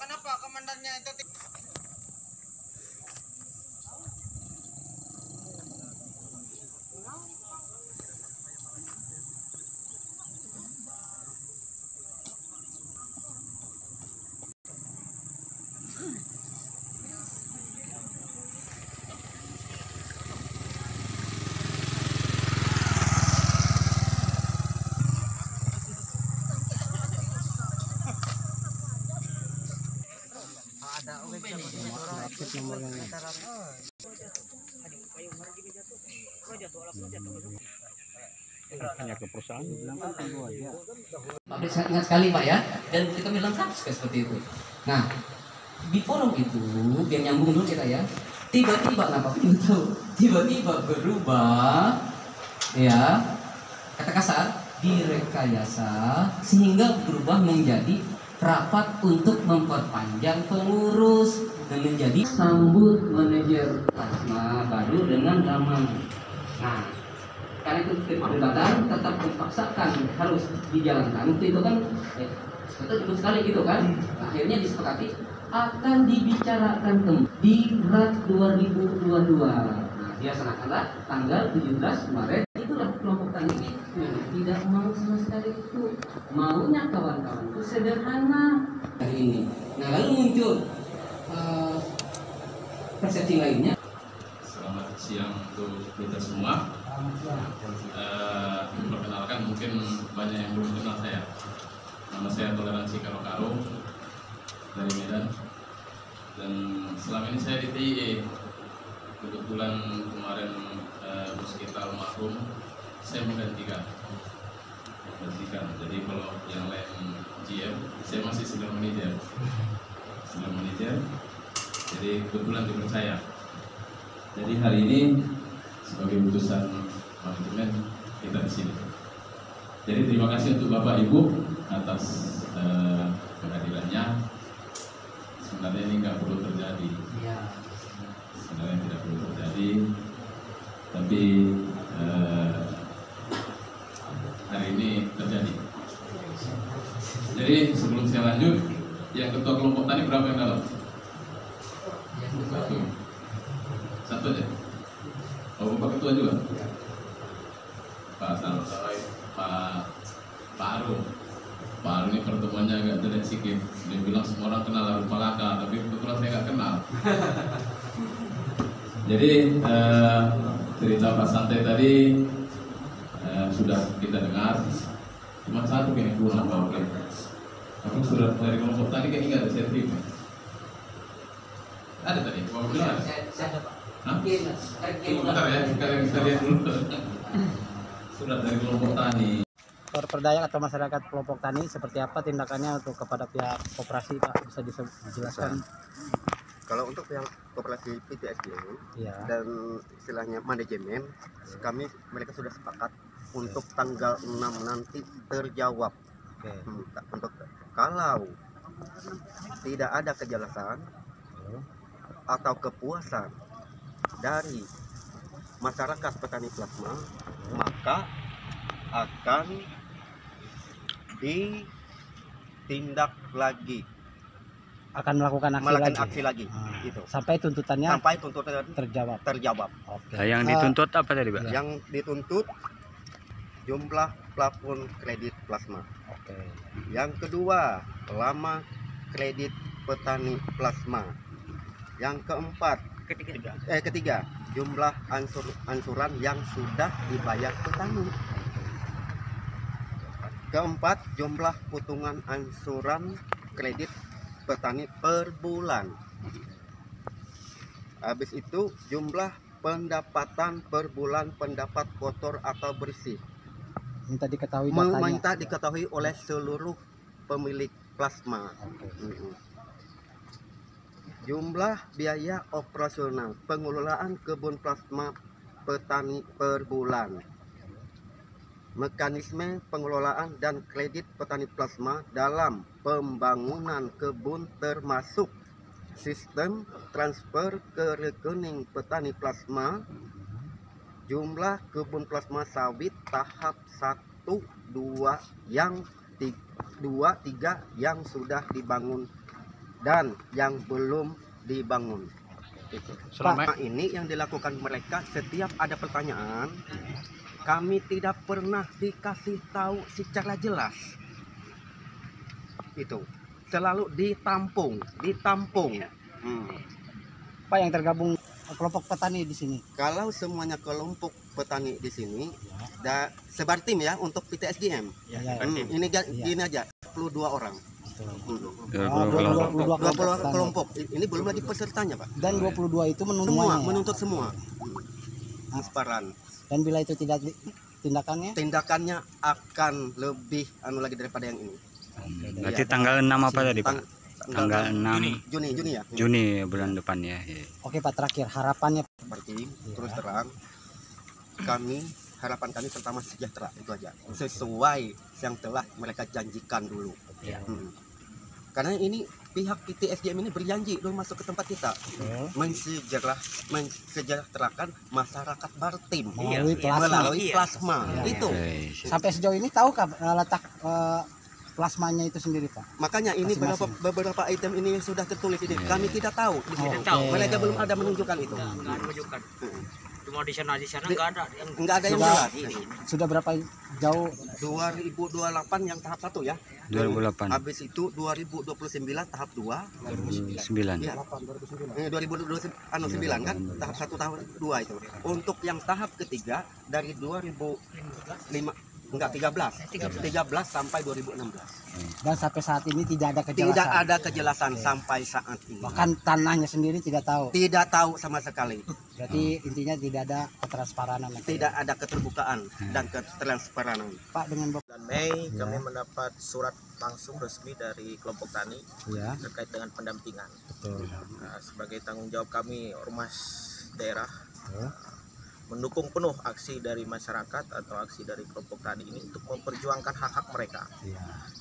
kenapa komandannya itu hanya ke perusahaan bilang kan tunggu aja. Pabrik sangat ingat sekali Pak ya, dan kita bilang lengkap seperti itu. Nah, di forum itu yang nyambung dulu kita ya, tiba-tiba kenapa aku nggak tahu, tiba-tiba berubah ya, kata kasar direkayasa sehingga berubah menjadi rapat untuk memperpanjang pengurus dan menjadi sambut manajer plasma baru dengan nama. Nah, karena itu perdebatan tetap dipaksakan harus dijalankan. Waktu itu kan kita cukup sekali gitu kan. Akhirnya disepakati akan dibicarakan di RAT 2022. Nah, dilaksanakanlah tanggal 17 Maret. Itulah kelompok tani ini tidak mau sama sekali itu. Maunya kawan-kawan itu sederhana hari ini. Nah, lalu muncul persepsi lainnya. Selamat siang untuk kita semua. Perkenalkan, mungkin banyak yang belum kenal saya. Nama saya Toleransi Karo-Karo dari Medan. Dan selama ini saya di TIE. Kebetulan kemarin bos kita almarhum, saya menggantikan. Jadi kalau yang lain GM, saya masih sedang manajer. Jadi kebetulan dipercaya. Jadi hari ini sebagai utusan manajemen kita di sini. Jadi terima kasih untuk Bapak Ibu atas kehadirannya. Sebenarnya ini nggak perlu terjadi. Sebenarnya tidak perlu terjadi. Tapi hari ini terjadi. Jadi sebelum saya lanjut, yang ketua kelompok tani berapa yang dalam? Satu aja. Oh, Bapak Ketua juga? Pak Santoy, Pak Arum. Pak Arum ini pertemuannya agak tidak sedikit. Dia bilang semua orang kenal Arum Palaka, tapi kebetulan saya nggak kenal. Jadi cerita Pak Santai tadi sudah kita dengar. Cuma satu yang kurang Pak Oke. Tapi surat dari kelompok tadi kayaknya nggak ada saya terima. Ada tadi? Bapak bilang ada? Saya ada Pak. Hah? Bentar ya, sekalian kita lihat dulu. Surat dari kelompok tani. Perdayak atau masyarakat kelompok tani seperti apa tindakannya untuk kepada pihak koperasi Pak, bisa dijelaskan? Kalau untuk pihak koperasi PTSD Ya. dan istilahnya manajemen, mereka sudah sepakat untuk tanggal 6 nanti terjawab. Oke. Untuk kalau tidak ada kejelasan atau kepuasan dari masyarakat petani plasma, maka akan ditindak lagi, Akan melakukan aksi lagi. gitu. Sampai tuntutannya terjawab. Oke. Nah, yang dituntut apa tadi, Pak? Yang dituntut jumlah plafon kredit plasma. Oke. Yang kedua, lama kredit petani plasma. Yang keempat, ketiga, jumlah angsuran yang sudah dibayar petani. Keempat, jumlah potongan angsuran kredit petani per bulan. Habis itu jumlah pendapatan per bulan, pendapat kotor atau bersih. Minta diketahui datanya. Minta diketahui oleh seluruh pemilik plasma. Jumlah biaya operasional pengelolaan kebun plasma petani per bulan. Mekanisme pengelolaan dan kredit petani plasma dalam pembangunan kebun termasuk sistem transfer ke rekening petani plasma, jumlah kebun plasma sawit tahap 1, 2, 3 yang sudah dibangun dan yang belum dibangun. Itu. Selama Ini yang dilakukan mereka setiap ada pertanyaan, kami tidak pernah dikasih tahu secara jelas. Itu selalu ditampung. Pak yang tergabung kelompok petani di sini. Kalau semuanya kelompok petani di sini, sebar tim ya untuk PTSGM. Ya, Ini gini aja, 22 orang. 22 22 kelompok. Ini belum lagi pesertanya, Pak. Dan 22 itu menuntut Semua semuanya, ya? menuntut semua. Transparan. Dan bila itu tidak tindakannya Tindakannya akan lebih lagi daripada yang ini. Berarti tanggal 6 apa tadi Pak? Tanggal 6 Juni ya. Juni bulan depan ya. Oke Pak, terakhir harapannya Seperti terus terang harapan kami pertama sejahtera, itu aja, sesuai yang telah mereka janjikan dulu. Karena ini pihak PTSGM ini berjanji dulu masuk ke tempat kita mensejahterakan masyarakat Bartim melalui plasma. Itu sampai sejauh ini tahukah letak plasmanya itu sendiri Pak? makanya ini beberapa item ini sudah tertulis ini, kami tidak tahu di sini. Mereka belum ada menunjukkan itu. Cuma di sana nggak ada yang jelas. Sudah berapa jauh? 2028 yang tahap 1 ya. 2008. Habis itu 2029 tahap 2. 2009. Iya. 2029 kan tahap 1 tahap 2 itu. Untuk yang tahap ketiga dari 13 sampai 2016. Dan sampai saat ini tidak ada kejelasan. Tidak ada kejelasan sampai saat ini. Bahkan tanahnya sendiri tidak tahu. Tidak tahu sama sekali. Berarti intinya tidak ada keterasparanan. Tidak ada keterbukaan dan keterasparanan. Pak, dengan bulan Mei kami mendapat surat langsung resmi dari kelompok tani terkait dengan pendampingan. Sebagai tanggung jawab kami ormas daerah mendukung penuh aksi dari masyarakat atau aksi dari kelompok tani ini untuk memperjuangkan hak-hak mereka.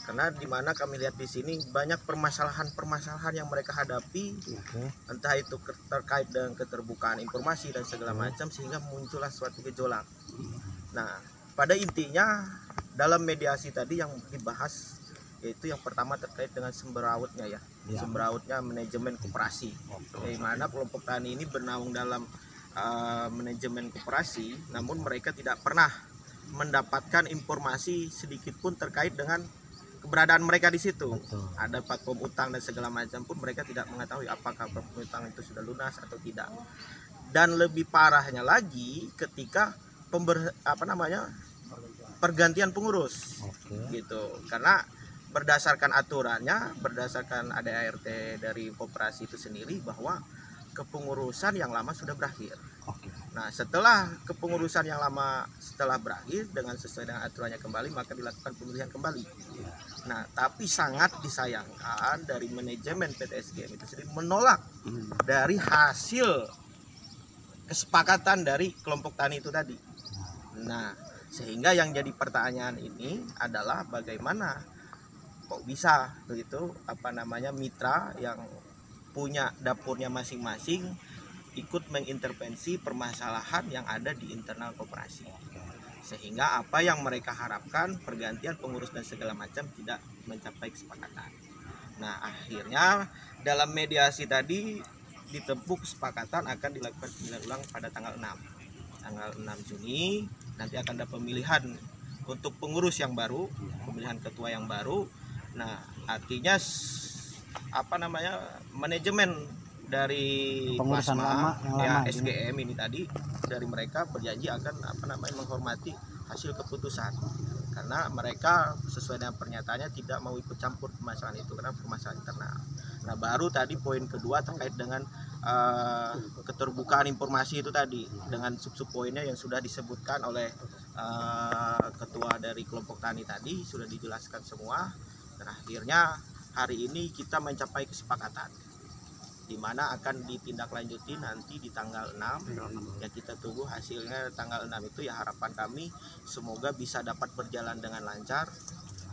Karena di mana kami lihat di sini banyak permasalahan yang mereka hadapi, entah itu terkait dengan keterbukaan informasi dan segala macam, sehingga muncullah suatu gejolak. Nah, pada intinya dalam mediasi tadi yang dibahas yaitu yang pertama terkait dengan semberautnya semberautnya manajemen koperasi, di mana kelompok tani ini bernaung dalam manajemen koperasi, namun mereka tidak pernah mendapatkan informasi sedikit pun terkait dengan keberadaan mereka di situ. Ada platform utang dan segala macam pun mereka tidak mengetahui apakah platform utang itu sudah lunas atau tidak. Dan lebih parahnya lagi ketika pergantian pengurus, gitu. Karena berdasarkan aturannya, berdasarkan ADART dari koperasi itu sendiri bahwa kepengurusan yang lama sudah berakhir. Nah, setelah kepengurusan yang lama berakhir dengan sesuai dengan aturannya kembali, maka dilakukan pemilihan kembali. Nah, tapi sangat disayangkan dari manajemen PTSGM itu sendiri menolak dari hasil kesepakatan dari kelompok tani itu tadi. Nah, sehingga yang jadi pertanyaan ini adalah bagaimana kok bisa begitu mitra yang punya dapurnya masing-masing ikut mengintervensi permasalahan yang ada di internal koperasi, sehingga apa yang mereka harapkan pergantian pengurus dan segala macam tidak mencapai kesepakatan. Nah, akhirnya dalam mediasi tadi ditempuh kesepakatan akan dilakukan pemilihan ulang pada tanggal 6 Juni. Nanti akan ada pemilihan untuk pengurus yang baru, pemilihan ketua yang baru. Nah, artinya manajemen dari plasma SGM ini tadi dari mereka berjanji akan menghormati hasil keputusan, karena mereka sesuai dengan pernyataannya tidak mau ikut campur permasalahan itu karena permasalahan internal. Nah, baru tadi poin kedua terkait dengan keterbukaan informasi itu tadi dengan sub-sub poinnya yang sudah disebutkan oleh ketua dari kelompok tani tadi sudah dijelaskan semua. Dan akhirnya hari ini kita mencapai kesepakatan di mana akan ditindaklanjuti nanti di tanggal 6. Ya, kita tunggu hasilnya tanggal 6 itu. Ya, harapan kami semoga bisa dapat berjalan dengan lancar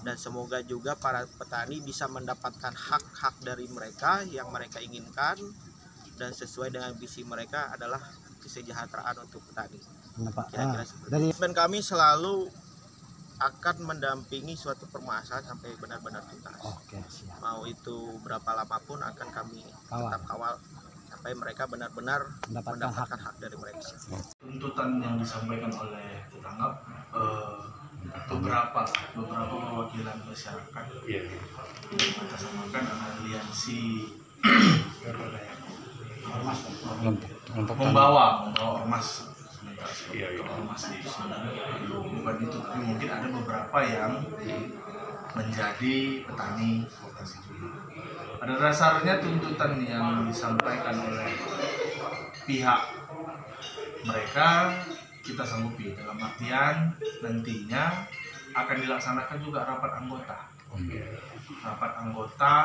dan semoga juga para petani bisa mendapatkan hak-hak dari mereka yang mereka inginkan dan sesuai dengan visi mereka adalah kesejahteraan untuk petani. Kira-kira seperti itu. Dan kami selalu akan mendampingi suatu permasalahan sampai benar-benar tuntas. mau itu berapa lama pun akan kami Kawal. tetap kawal sampai mereka benar-benar Mendapatkan hak. mendapatkan hak dari mereka. Tuntutan yang disampaikan oleh tetangga beberapa perwakilan masyarakat mengatasnamakan aliansi membawa ormas ormas itu sebenarnya bukan itu, tapi mungkin ada beberapa yang menjadi petani koperasi juga. Pada dasarnya tuntutan yang disampaikan oleh pihak mereka kita sanggupi, dalam artian nantinya akan dilaksanakan juga rapat anggota. Rapat anggota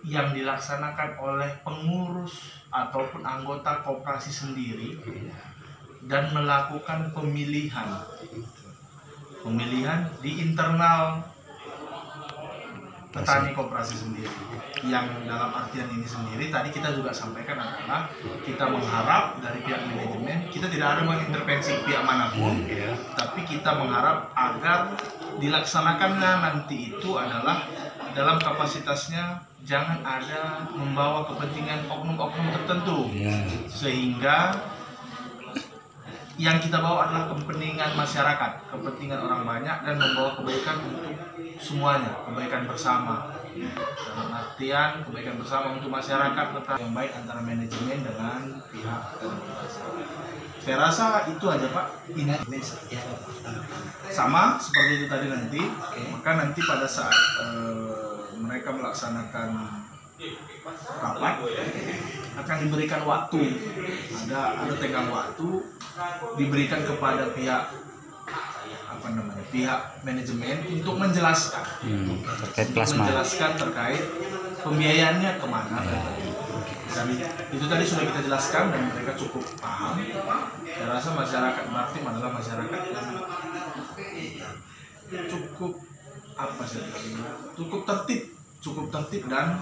yang dilaksanakan oleh pengurus ataupun anggota koperasi sendiri dan melakukan pemilihan di internal petani koperasi sendiri. Yang dalam artian ini sendiri tadi kita juga sampaikan adalah kita mengharap dari pihak manajemen, kita tidak ada mengintervensi pihak manapun, tapi kita mengharap agar dilaksanakannya nanti itu adalah dalam kapasitasnya jangan ada membawa kepentingan oknum-oknum tertentu, sehingga yang kita bawa adalah kepentingan masyarakat, kepentingan orang banyak, dan membawa kebaikan untuk semuanya, kebaikan bersama. Dalam artian kebaikan bersama untuk masyarakat, tetap yang baik antara manajemen dengan pihak komunitas. Saya rasa itu aja Pak. Ini sama seperti itu tadi nanti. Maka nanti pada saat mereka melaksanakan rapat akan diberikan waktu, ada tenggang waktu diberikan kepada pihak pihak manajemen untuk menjelaskan terkait plasma, menjelaskan terkait pembiayaannya kemana. Dan itu tadi sudah kita jelaskan dan mereka cukup paham. Saya rasa masyarakat Martim adalah masyarakat yang cukup tertib dan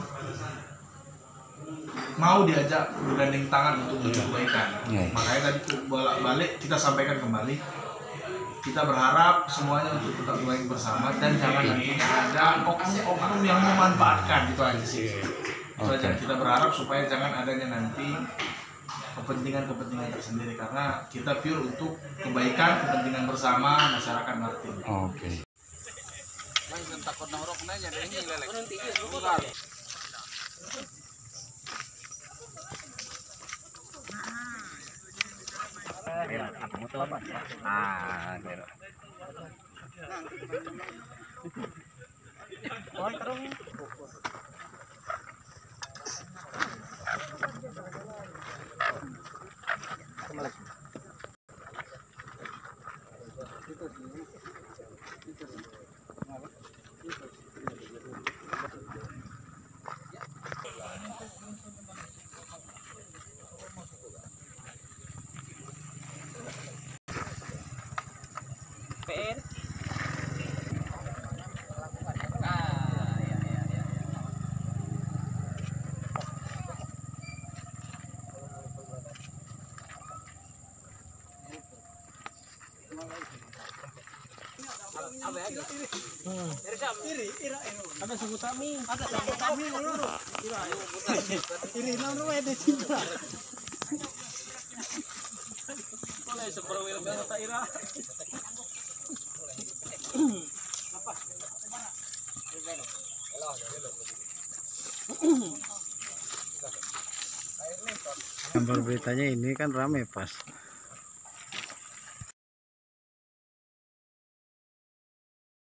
mau diajak bergandeng tangan untuk kebaikan. Makanya tadi balik kita sampaikan kembali, kita berharap semuanya untuk tetap baik bersama dan jangan nantinya ada oknum-oknum yang memanfaatkan. Itu aja sih. Itu aja. Kita berharap supaya jangan adanya nanti kepentingan tersendiri, karena kita pure untuk kebaikan, kepentingan bersama masyarakat Martim. Gambar beritanya ini kan rame pas